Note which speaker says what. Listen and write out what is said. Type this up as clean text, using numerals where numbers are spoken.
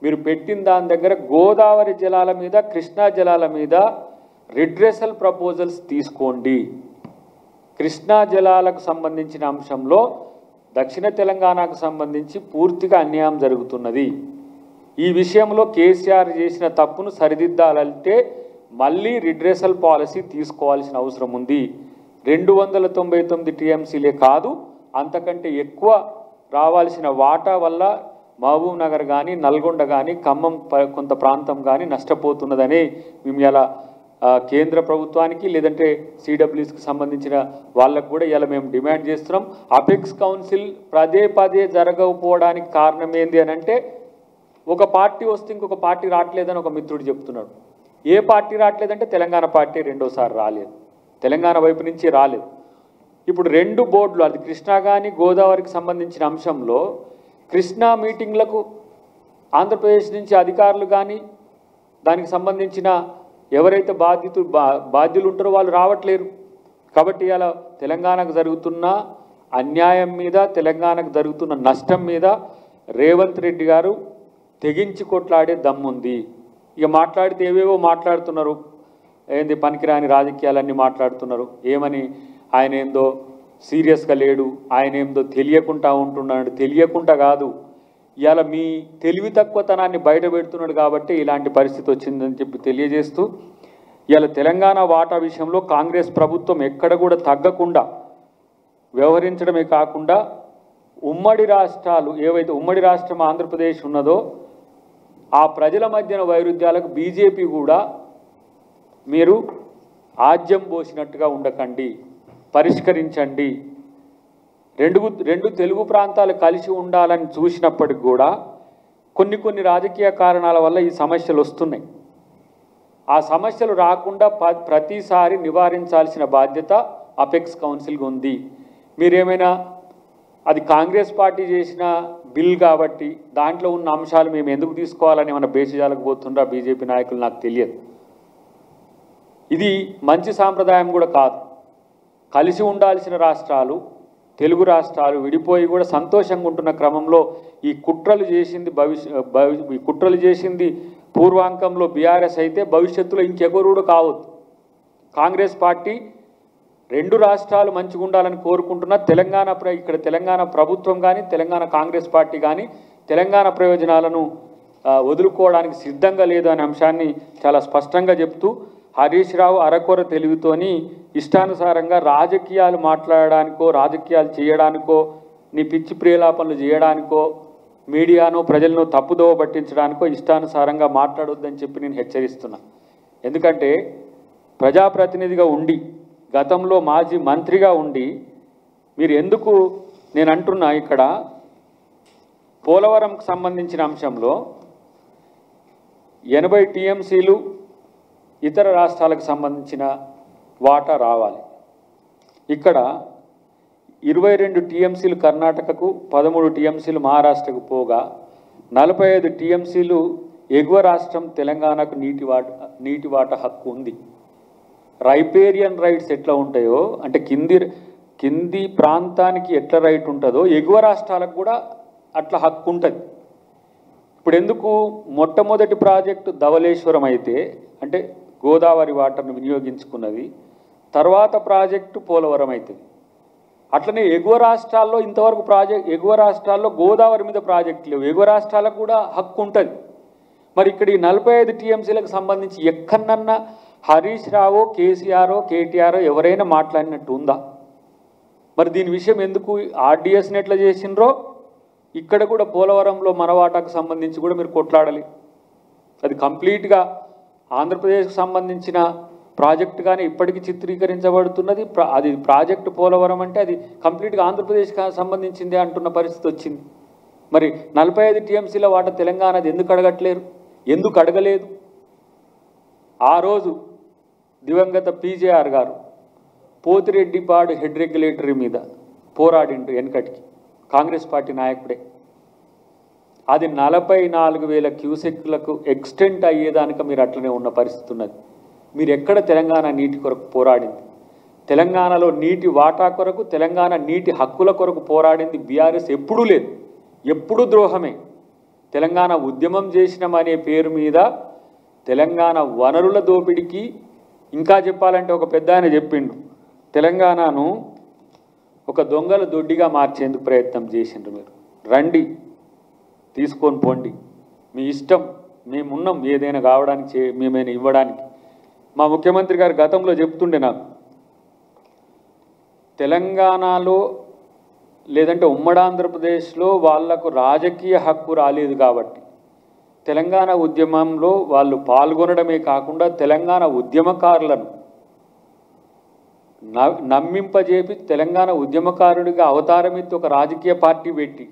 Speaker 1: మీరు పెట్టిన దాని దగ్గర గోదావరి జలాల మీద కృష్ణా జలాల మీద రిడ్రెసల్ ప్రపోజల్స్ తీసుకోండి. కృష్ణా జలాలకు సంబంధించిన అంశంలో దక్షిణ తెలంగాణకు సంబంధించి పూర్తిగా అన్యాయం జరుగుతున్నది. ఈ విషయంలో కేసీఆర్ చేసిన తప్పును సరిదిద్దాలంటే మళ్ళీ రిడ్రెసల్ పాలసీ తీసుకోవాల్సిన అవసరం ఉంది. 299 టీఎంసీలే కాదు, అంతకంటే ఎక్కువ రావాల్సిన వాటా వల్ల మహబూబ్ నగర్ కానీ నల్గొండ కానీ ఖమ్మం కొంత ప్రాంతం కానీ నష్టపోతున్నదని మేము ఇలా కేంద్ర ప్రభుత్వానికి లేదంటే సిడబ్ల్యూస్కి సంబంధించిన వాళ్ళకు కూడా ఇలా మేము డిమాండ్ చేస్తున్నాం. అపెక్స్ కౌన్సిల్ పదే జరగకపోవడానికి కారణం ఏంది అని అంటే, ఒక పార్టీ వస్తే ఇంకొక పార్టీ రావట్లేదని ఒక మిత్రుడు చెప్తున్నాడు. ఏ పార్టీ రావట్లేదంటే తెలంగాణ పార్టీ రెండోసారి రాలేదు, తెలంగాణ వైపు నుంచి రాలేదు. ఇప్పుడు 2 బోర్డులు, అది కృష్ణా కానీ గోదావరికి సంబంధించిన అంశంలో కృష్ణా మీటింగ్లకు ఆంధ్రప్రదేశ్ నుంచి అధికారులు కానీ దానికి సంబంధించిన ఎవరైతే బాధ్యులు ఉంటారో వాళ్ళు రావట్లేరు. కాబట్టి ఇలా తెలంగాణకు జరుగుతున్న అన్యాయం మీద, తెలంగాణకు జరుగుతున్న నష్టం మీద రేవంత్ రెడ్డి గారు తెగించి కొట్లాడే దమ్ముంది. ఇక మాట్లాడితే ఏవేవో మాట్లాడుతున్నారు, ఏంది పనికిరాని రాజకీయాలన్నీ మాట్లాడుతున్నారు. ఏమని ఆయన ఏందో సీరియస్గా లేడు, ఆయన ఏందో తెలియకుండా ఉంటున్నాడు. తెలియకుండా కాదు, ఇవాళ మీ తెలివి తక్కువతనాన్ని బయట పెడుతున్నాడు కాబట్టి ఇలాంటి పరిస్థితి వచ్చిందని చెప్పి తెలియజేస్తూ, ఇవాళ తెలంగాణ వాటా విషయంలో కాంగ్రెస్ ప్రభుత్వం ఎక్కడ కూడా తగ్గకుండా వ్యవహరించడమే కాకుండా ఉమ్మడి రాష్ట్రాలు ఏవైతే ఉమ్మడి రాష్ట్రం ఆంధ్రప్రదేశ్ ఉన్నదో ఆ ప్రజల మధ్యన వైరుధ్యాలకు బీజేపీ కూడా మీరు ఆజ్యం పోసినట్టుగా ఉండకండి, పరిష్కరించండి. రెండు తెలుగు ప్రాంతాలు కలిసి ఉండాలని చూసినప్పటికి కూడా కొన్ని రాజకీయ కారణాల వల్ల ఈ సమస్యలు వస్తున్నాయి. ఆ సమస్యలు రాకుండా ప్రతిసారి నివారించాల్సిన బాధ్యత అపెక్స్ కౌన్సిల్కి ఉంది. మీరేమైనా అది కాంగ్రెస్ పార్టీ చేసిన బిల్ కాబట్టి దాంట్లో ఉన్న అంశాలు మేము ఎందుకు తీసుకోవాలని ఏమైనా బేసిజాలకు పోతుండ్రా బీజేపీ నాయకులు, నాకు తెలియదు. ఇది మంచి సాంప్రదాయం కూడా కాదు. కలిసి ఉండాల్సిన రాష్ట్రాలు, తెలుగు రాష్ట్రాలు విడిపోయి కూడా సంతోషంగా ఉంటున్న క్రమంలో ఈ కుట్రలు చేసింది పూర్వాంకంలో బీఆర్ఎస్ అయితే భవిష్యత్తులో ఇంకెవరు కూడా కావద్దు. కాంగ్రెస్ పార్టీ 2 రాష్ట్రాలు మంచిగా ఉండాలని కోరుకుంటున్న ఇక్కడ తెలంగాణ ప్రభుత్వం కానీ తెలంగాణ కాంగ్రెస్ పార్టీ కానీ తెలంగాణ ప్రయోజనాలను వదులుకోవడానికి సిద్ధంగా లేదు అనే అంశాన్ని చాలా స్పష్టంగా చెప్తూ, హరీష్ రావు అరకొర తెలివితోని ఇష్టానుసారంగా రాజకీయాలు మాట్లాడడానికో, రాజకీయాలు చేయడానికో, నీ పిచ్చి ప్రియలాపనలు చేయడానికో, మీడియాను ప్రజలను తప్పుదోవ పట్టించడానికో ఇష్టానుసారంగా మాట్లాడొద్దని చెప్పి నేను హెచ్చరిస్తున్నా. ఎందుకంటే ప్రజాప్రతినిధిగా ఉండి, గతంలో మాజీ మంత్రిగా ఉండి మీరు ఎందుకు, నేను అంటున్నా ఇక్కడ పోలవరంకు సంబంధించిన అంశంలో 80 టీఎంసీలు ఇతర రాష్ట్రాలకు సంబంధించిన వాటా రావాలి. ఇక్కడ 22 టీఎంసీలు కర్ణాటకకు, 13 టీఎంసీలు మహారాష్ట్రకు పోగా 45 టీఎంసీలు ఎగువ రాష్ట్రం తెలంగాణకు నీటి వాటా హక్కు ఉంది. రైపేరియన్ రైట్స్ ఎట్లా ఉంటాయో, అంటే కింది ప్రాంతానికి ఎట్లా రైట్ ఉంటుందో ఎగువ రాష్ట్రాలకు కూడా అట్లా హక్కు ఉంటుంది. ఇప్పుడు ఎందుకు మొట్టమొదటి ప్రాజెక్టు ధవళేశ్వరం అయితే అంటే గోదావరి వాటర్ను వినియోగించుకున్నది, తర్వాత ప్రాజెక్టు పోలవరం అవుతుంది. అట్లనే ఎగువ రాష్ట్రాల్లో ఇంతవరకు ఎగువ రాష్ట్రాల్లో గోదావరి మీద ప్రాజెక్టు లేవు, ఎగువ రాష్ట్రాలకు కూడా హక్కు ఉంటుంది. మరి ఇక్కడ ఈ 45 టీఎంసీలకు సంబంధించి ఎక్కడన్నా హరీష్ రావు, కేసీఆర్, కేటీఆర్ ఎవరైనా మాట్లాడినట్టు ఉందా? మరి దీని విషయం ఎందుకు ఆర్డీఎస్ని ఎట్లా చేసినరో ఇక్కడ కూడా పోలవరంలో మన వాటాకు సంబంధించి కూడా మీరు కొట్లాడాలి. అది కంప్లీట్గా ఆంధ్రప్రదేశ్కు సంబంధించిన ప్రాజెక్టుగానే ఇప్పటికీ చిత్రీకరించబడుతున్నది. అది ప్రాజెక్టు పోలవరం అంటే అది కంప్లీట్గా ఆంధ్రప్రదేశ్కి సంబంధించిందే అంటున్న పరిస్థితి వచ్చింది. మరి 45 టీఎంసీల వాటా తెలంగాణది ఎందుకు అడగట్లేరు, ఎందుకు అడగలేదు? ఆ రోజు దివంగత పీజేఆర్ గారు పోతిరెడ్డిపాడు హెడ్ రెగ్యులేటరీ మీద పోరాడిండ్రు వెనకటికి, కాంగ్రెస్ పార్టీ నాయకుడే. అది 44,000 క్యూసెక్లకు ఎక్స్టెంట్ అయ్యేదానిక మీరు అట్లనే ఉన్న పరిస్థితి ఉన్నది. మీరు ఎక్కడ తెలంగాణ నీటి కొరకు పోరాడింది? తెలంగాణలో నీటి వాటా కొరకు, తెలంగాణ నీటి హక్కుల కొరకు పోరాడింది బీఆర్ఎస్ ఎప్పుడూ లేదు, ఎప్పుడూ ద్రోహమే. తెలంగాణ ఉద్యమం చేసినామనే పేరు మీద తెలంగాణ వనరుల దోపిడీకి, ఇంకా చెప్పాలంటే ఒక పెద్ద ఆయన చెప్పిండు, తెలంగాణను ఒక దొంగల దొడ్డిగా మార్చేందుకు ప్రయత్నం చేసిండ్రు. మీరు రండి, తీసుకొని పోండి, మీ ఇష్టం, మేమున్నాం ఏదైనా కావడానికి, మేమైనా ఇవ్వడానికి. మా ముఖ్యమంత్రి గారు గతంలో చెప్తుండే నాకు, తెలంగాణలో లేదంటే ఉమ్మడి ఆంధ్రప్రదేశ్లో వాళ్లకు రాజకీయ హక్కు రాలేదు కాబట్టి తెలంగాణ ఉద్యమంలో వాళ్ళు పాల్గొనడమే కాకుండా తెలంగాణ ఉద్యమకారులను నమ్మింపజేపి తెలంగాణ ఉద్యమకారుడిగా అవతారమెత్తి ఒక రాజకీయ పార్టీ పెట్టి